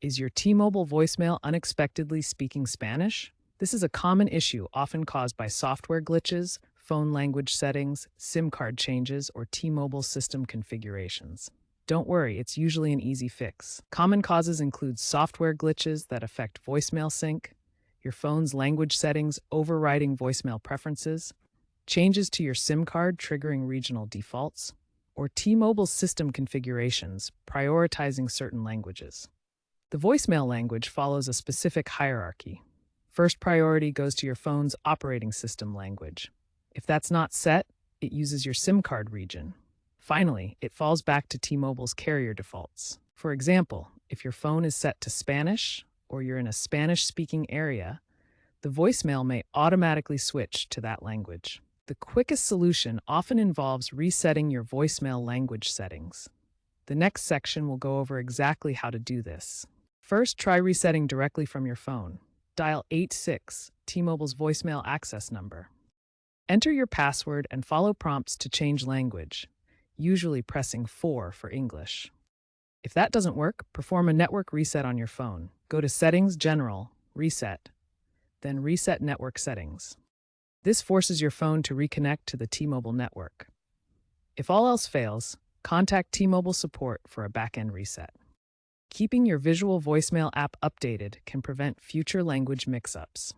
Is your T-Mobile voicemail unexpectedly speaking Spanish? This is a common issue often caused by software glitches, phone language settings, SIM card changes, or T-Mobile system configurations. Don't worry, it's usually an easy fix. Common causes include software glitches that affect voicemail sync, your phone's language settings overriding voicemail preferences, changes to your SIM card triggering regional defaults, or T-Mobile system configurations prioritizing certain languages. The voicemail language follows a specific hierarchy. First priority goes to your phone's operating system language. If that's not set, it uses your SIM card region. Finally, it falls back to T-Mobile's carrier defaults. For example, if your phone is set to Spanish or you're in a Spanish-speaking area, the voicemail may automatically switch to that language. The quickest solution often involves resetting your voicemail language settings. The next section will go over exactly how to do this. First, try resetting directly from your phone. Dial 86, T-Mobile's voicemail access number. Enter your password and follow prompts to change language, usually pressing 4 for English. If that doesn't work, perform a network reset on your phone. Go to Settings, General, Reset, then Reset Network Settings. This forces your phone to reconnect to the T-Mobile network. If all else fails, contact T-Mobile support for a back-end reset. Keeping your visual voicemail app updated can prevent future language mix-ups.